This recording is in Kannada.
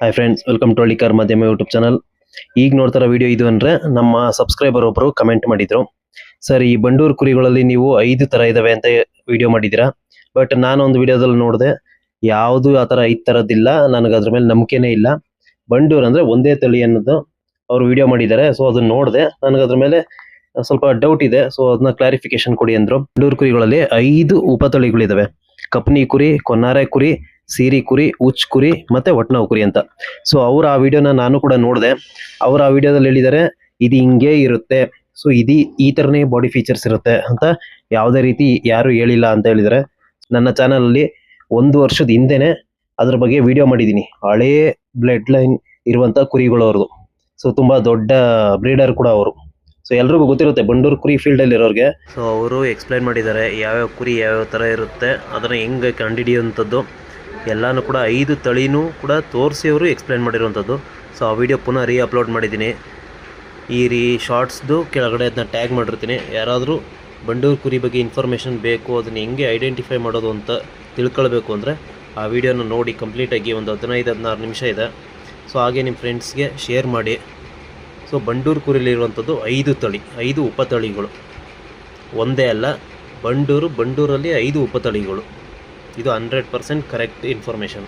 Hi friends, welcome to Hallikar ಮಾಧ್ಯಮ ಯೂಟ್ಯೂಬ್ ಚಾನಲ್. ಈಗ ನೋಡ್ತಾರ ವಿಡಿಯೋ ಇದು ಅಂದ್ರೆ ನಮ್ಮ ಸಬ್ಸ್ಕ್ರೈಬರ್ ಒಬ್ಬರು ಕಮೆಂಟ್ ಮಾಡಿದ್ರು. ಸರ್, ಈ ಬಂಡೂರು ಕುರಿಗಳಲ್ಲಿ ನೀವು 5 ತರ ಇದಾವೆ ಅಂತ ವಿಡಿಯೋ ಮಾಡಿದ್ದೀರಾ. ಬಟ್ ನಾನು ಒಂದು ವಿಡಿಯೋದಲ್ಲಿ ನೋಡಿದೆ, ಯಾವುದು ಆ ತರ 5 ತರದ್ದಿಲ್ಲ. ನನಗೆ ಅದ್ರ ಮೇಲೆ ನಂಬಿಕೆನೇ ಇಲ್ಲ. ಬಂಡೂರು ಅಂದ್ರೆ ಒಂದೇ ತಳಿ ಅನ್ನೋದು ಅವ್ರು ವಿಡಿಯೋ ಮಾಡಿದ್ದಾರೆ. ಸೊ ಅದನ್ನ ನೋಡಿದೆ, ನನಗೆ ಅದ್ರ ಮೇಲೆ ಸ್ವಲ್ಪ ಡೌಟ್ ಇದೆ. ಸೊ ಅದನ್ನ ಕ್ಲಾರಿಫಿಕೇಶನ್ ಕೊಡಿ ಅಂದ್ರು. ಬಂಡೂರು ಕುರಿಗಳಲ್ಲಿ 5 ಉಪತಳಿಗಳಿದಾವೆ: ಕಪ್ನಿ ಕುರಿ, ಕೊನ್ನಾರೆ ಕುರಿ, ಸೀರಿ ಕುರಿ, ಉಚ್ ಕುರಿ ಮತ್ತೆ ಒಟ್ನಾವ್ ಕುರಿ ಅಂತ. ಸೊ ಅವ್ರ ಆ ವಿಡಿಯೋನ ನಾನು ಕೂಡ ನೋಡಿದೆ. ಅವ್ರ ಆ ವಿಡಿಯೋದಲ್ಲಿ ಹೇಳಿದ್ದಾರೆ, ಇದು ಹಿಂಗೆ ಇರುತ್ತೆ, ಸೊ ಈ ತರನೇ ಬಾಡಿ ಫೀಚರ್ಸ್ ಇರುತ್ತೆ ಅಂತ ಯಾವುದೇ ರೀತಿ ಯಾರು ಹೇಳಿಲ್ಲ ಅಂತ ಹೇಳಿದ್ದಾರೆ. ನನ್ನ ಚಾನಲ್ ಅಲ್ಲಿ 1 ವರ್ಷದ ಹಿಂದೆನೆ ಅದ್ರ ಬಗ್ಗೆ ವಿಡಿಯೋ ಮಾಡಿದ್ದೀನಿ. ಹಳೇ ಬ್ಲಡ್ ಲೈನ್ ಇರುವಂತ ಕುರಿಗಳು ಅವ್ರದ್ದು. ಸೊ ತುಂಬಾ ದೊಡ್ಡ ಬ್ರೀಡರ್ ಕೂಡ ಅವರು. ಸೊ ಎಲ್ರಿಗೂ ಗೊತ್ತಿರುತ್ತೆ ಬಂಡೂರು ಕುರಿ ಫೀಲ್ಡ್ ಅಲ್ಲಿ ಇರೋರಿಗೆ. ಸೊ ಅವರು ಎಕ್ಸ್ಪ್ಲೈನ್ ಮಾಡಿದ್ದಾರೆ ಯಾವ್ಯಾವ ಕುರಿ ಯಾವ್ಯಾವ ತರ ಇರುತ್ತೆ, ಅದನ್ನ ಹೆಂಗೆ ಕಂಡುಹಿಡಿಯುವಂಥದ್ದು ಎಲ್ಲಾನು ಕೂಡ 5 ತಳಿನೂ ಕೂಡ ತೋರಿಸಿ ಅವರು ಎಕ್ಸ್ಪ್ಲೈನ್ ಮಾಡಿರುವಂಥದ್ದು. ಸೊ ಆ ವಿಡಿಯೋ ಪುನಃ ಅಪ್ಲೋಡ್ ಮಾಡಿದ್ದೀನಿ. ಈ ಶಾರ್ಟ್ಸ್ದು ಕೆಳಗಡೆ ಅದನ್ನ ಟ್ಯಾಗ್ ಮಾಡಿರ್ತೀನಿ. ಯಾರಾದರೂ ಬಂಡೂರು ಕುರಿ ಬಗ್ಗೆ ಇನ್ಫಾರ್ಮೇಷನ್ ಬೇಕು, ಅದನ್ನ ಹೆಂಗೆ ಐಡೆಂಟಿಫೈ ಮಾಡೋದು ಅಂತ ತಿಳ್ಕೊಳ್ಬೇಕು ಅಂದರೆ ಆ ವಿಡಿಯೋನ ನೋಡಿ ಕಂಪ್ಲೀಟಾಗಿ. ಒಂದು 15-16 ನಿಮಿಷ ಇದೆ. ಸೊ ಹಾಗೆ ನಿಮ್ಮ ಫ್ರೆಂಡ್ಸ್ಗೆ ಶೇರ್ ಮಾಡಿ. ಸೊ ಬಂಡೂರು ಕುರಿಲಿರುವಂಥದ್ದು 5 ತಳಿ, 5 ಉಪತಳಿಗಳು, ಒಂದೇ ಅಲ್ಲ. ಬಂಡೂರಲ್ಲಿ 5 ಉಪತಳಿಗಳು. ಇದು 100% ಕರೆಕ್ಟ್ ಇನ್ಫಾರ್ಮೇಷನ್.